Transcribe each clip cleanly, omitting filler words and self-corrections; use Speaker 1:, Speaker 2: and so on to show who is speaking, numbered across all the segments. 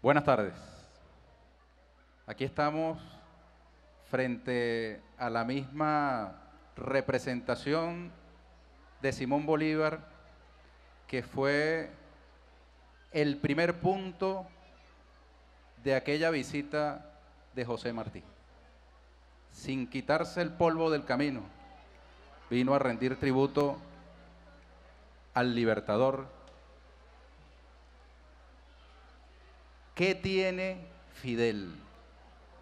Speaker 1: Buenas tardes. Aquí estamos frente a la misma representación de Simón Bolívar, que fue el primer punto de aquella visita de José Martí. Sin quitarse el polvo del camino, vino a rendir tributo al Libertador. ¿Qué tiene Fidel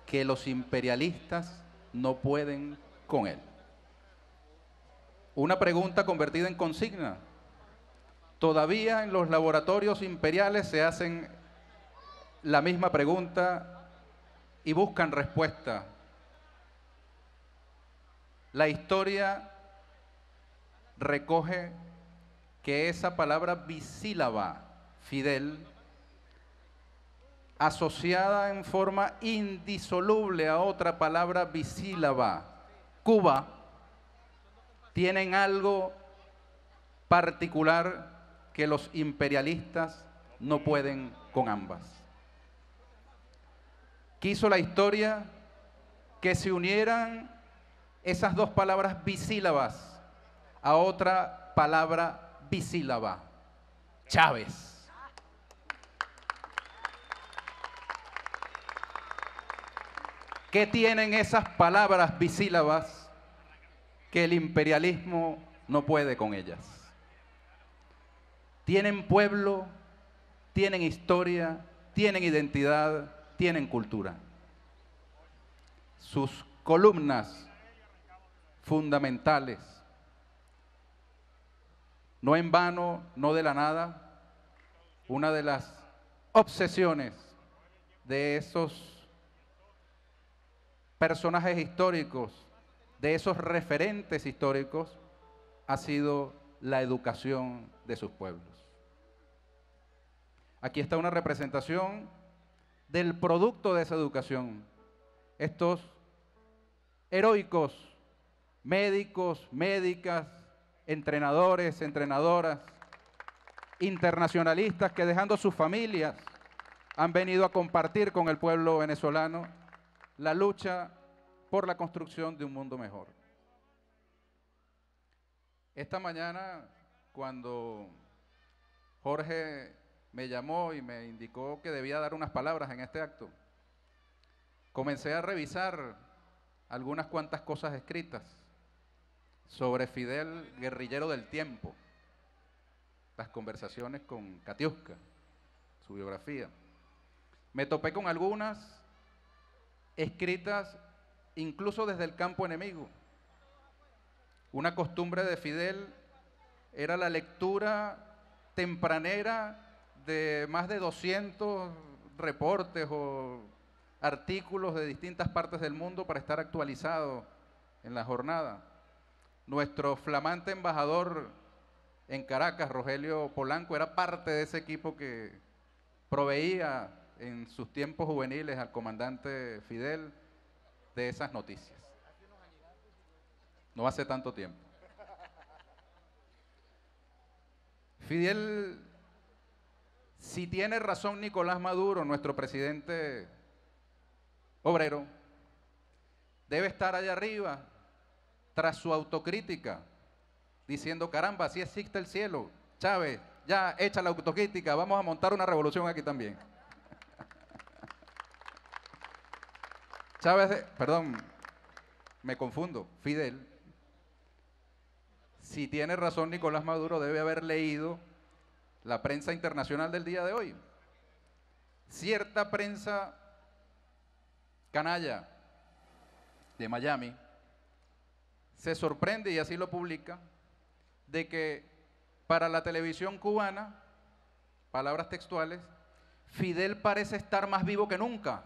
Speaker 1: que los imperialistas no pueden con él? Una pregunta convertida en consigna. Todavía en los laboratorios imperiales se hacen la misma pregunta y buscan respuesta. La historia recoge que esa palabra bisílaba, Fidel, asociada en forma indisoluble a otra palabra bisílaba, Cuba, tienen algo particular que los imperialistas no pueden con ambas. Quiso la historia que se unieran esas dos palabras bisílabas a otra palabra bisílaba, Chávez. ¿Qué tienen esas palabras bisílabas que el imperialismo no puede con ellas? Tienen pueblo, tienen historia, tienen identidad, tienen cultura. Sus columnas fundamentales, no en vano, no de la nada, una de las obsesiones de esos personajes históricos, de esos referentes históricos, ha sido la educación de sus pueblos. Aquí está una representación del producto de esa educación. Estos heroicos médicos, médicas, entrenadores, entrenadoras, internacionalistas que dejando sus familias han venido a compartir con el pueblo venezolano la lucha por la construcción de un mundo mejor. Esta mañana, cuando Jorge me llamó y me indicó que debía dar unas palabras en este acto, comencé a revisar algunas cuantas cosas escritas sobre Fidel, guerrillero del tiempo, las conversaciones con Katiuska, su biografía. Me topé con algunas escritas incluso desde el campo enemigo. Una costumbre de Fidel era la lectura tempranera de más de 200 reportes o artículos de distintas partes del mundo para estar actualizado en la jornada. Nuestro flamante embajador en Caracas, Rogelio Polanco, era parte de ese equipo que proveía en sus tiempos juveniles al comandante Fidel de esas noticias. No hace tanto tiempo. Fidel, si tiene razón Nicolás Maduro, nuestro presidente obrero, debe estar allá arriba, tras su autocrítica, diciendo, caramba, así existe el cielo. Chávez, ya echa la autocrítica, vamos a montar una revolución aquí también. Chávez, perdón, me confundo, Fidel. Si tiene razón Nicolás Maduro, debe haber leído la prensa internacional del día de hoy. Cierta prensa canalla de Miami se sorprende, y así lo publica, de que para la televisión cubana, palabras textuales, Fidel parece estar más vivo que nunca.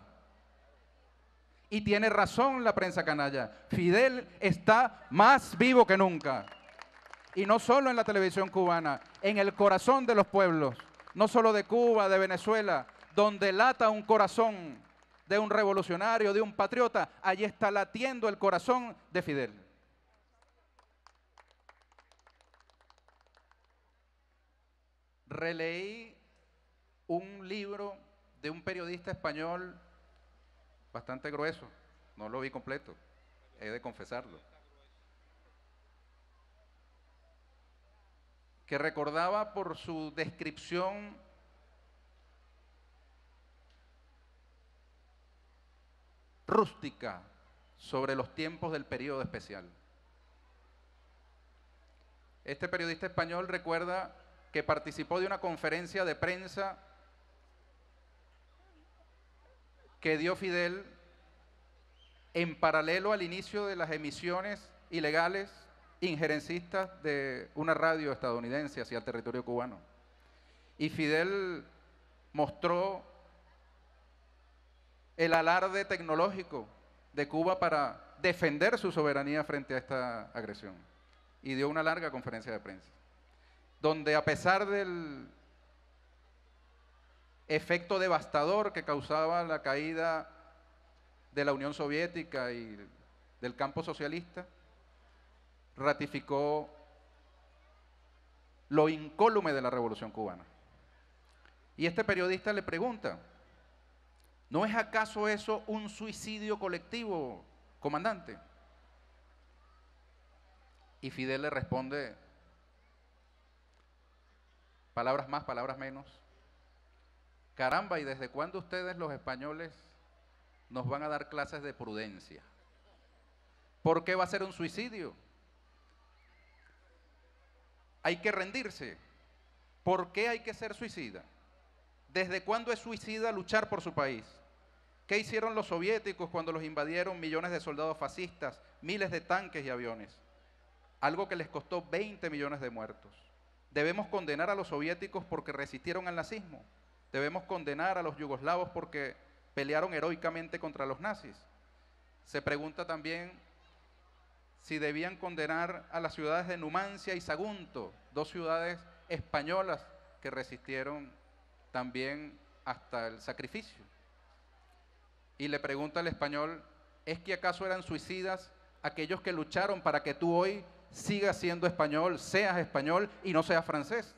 Speaker 1: Y tiene razón la prensa canalla, Fidel está más vivo que nunca. Y no solo en la televisión cubana, en el corazón de los pueblos, no solo de Cuba, de Venezuela, donde lata un corazón de un revolucionario, de un patriota, allí está latiendo el corazón de Fidel. Releí un libro de un periodista español bastante grueso, no lo vi completo, he de confesarlo, que recordaba por su descripción rústica sobre los tiempos del periodo especial. Este periodista español recuerda que participó de una conferencia de prensa que dio Fidel en paralelo al inicio de las emisiones ilegales injerencistas de una radio estadounidense hacia el territorio cubano. Y Fidel mostró el alarde tecnológico de Cuba para defender su soberanía frente a esta agresión. Y dio una larga conferencia de prensa, donde a pesar del efecto devastador que causaba la caída de la Unión Soviética y del campo socialista, ratificó lo incólume de la Revolución Cubana. Y este periodista le pregunta, ¿no es acaso eso un suicidio colectivo, comandante? Y Fidel le responde, palabras más, palabras menos, caramba, ¿y desde cuándo ustedes los españoles nos van a dar clases de prudencia? ¿Por qué va a ser un suicidio? Hay que rendirse. ¿Por qué hay que ser suicida? ¿Desde cuándo es suicida luchar por su país? ¿Qué hicieron los soviéticos cuando los invadieron millones de soldados fascistas, miles de tanques y aviones? Algo que les costó 20 millones de muertos. Debemos condenar a los soviéticos porque resistieron al nazismo. Debemos condenar a los yugoslavos porque pelearon heroicamente contra los nazis. Se pregunta también si debían condenar a las ciudades de Numancia y Sagunto, dos ciudades españolas que resistieron también hasta el sacrificio. Y le pregunta al español, ¿es que acaso eran suicidas aquellos que lucharon para que tú hoy sigas siendo español, seas español y no seas francés?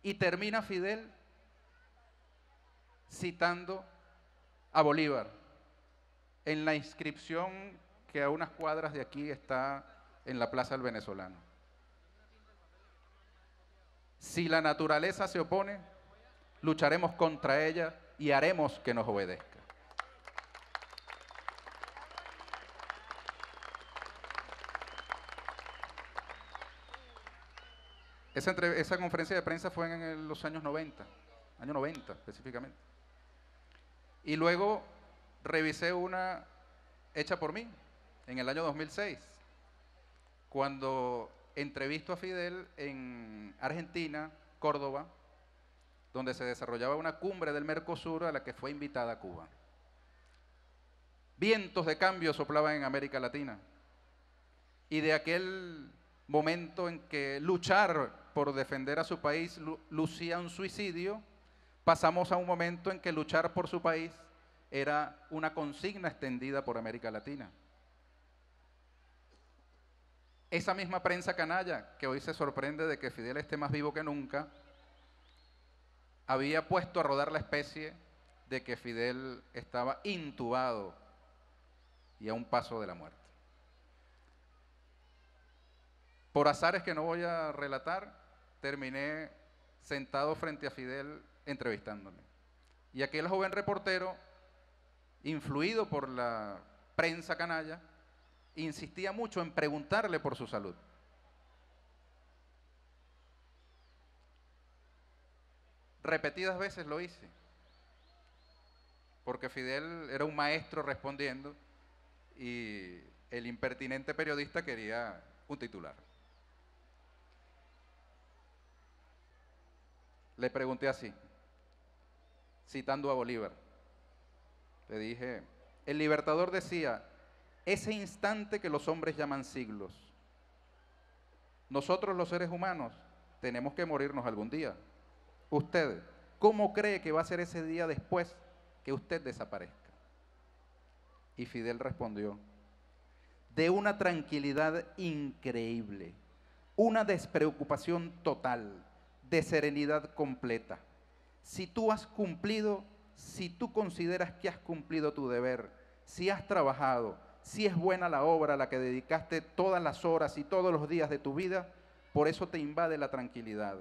Speaker 1: Y termina Fidel citando a Bolívar en la inscripción que a unas cuadras de aquí está en la Plaza del Venezolano. Si la naturaleza se opone, lucharemos contra ella y haremos que nos obedezca. Esa conferencia de prensa fue en los años 90, año 90 específicamente. Y luego revisé una hecha por mí en el año 2006, cuando entrevisto a Fidel en Argentina, Córdoba, donde se desarrollaba una cumbre del Mercosur a la que fue invitada Cuba. Vientos de cambio soplaban en América Latina. Y de aquel momento en que luchar por defender a su país lucía un suicidio, pasamos a un momento en que luchar por su país era una consigna extendida por América Latina. Esa misma prensa canalla, que hoy se sorprende de que Fidel esté más vivo que nunca, había puesto a rodar la especie de que Fidel estaba intubado y a un paso de la muerte. Por azares que no voy a relatar, terminé sentado frente a Fidel entrevistándome. Y aquel joven reportero, influido por la prensa canalla, insistía mucho en preguntarle por su salud. Repetidas veces lo hice, porque Fidel era un maestro respondiendo y el impertinente periodista quería un titular. Le pregunté así, citando a Bolívar, le dije, el Libertador decía, ese instante que los hombres llaman siglos, nosotros los seres humanos tenemos que morirnos algún día. Usted, ¿cómo cree que va a ser ese día después que usted desaparezca? Y Fidel respondió, de una tranquilidad increíble, una despreocupación total, de serenidad completa. Si tú has cumplido, si tú consideras que has cumplido tu deber, si has trabajado, si es buena la obra a la que dedicaste todas las horas y todos los días de tu vida, por eso te invade la tranquilidad.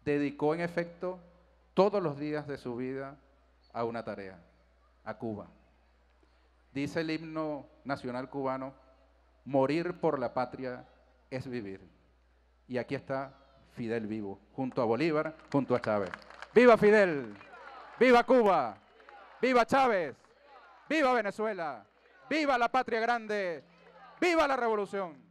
Speaker 1: Dedicó en efecto todos los días de su vida a una tarea, a Cuba. Dice el himno nacional cubano, morir por la patria es vivir. Y aquí está Fidel vivo, junto a Bolívar, junto a Chávez. ¡Viva Fidel! ¡Viva Cuba! ¡Viva Chávez! ¡Viva Venezuela! ¡Viva la patria grande! ¡Viva la revolución!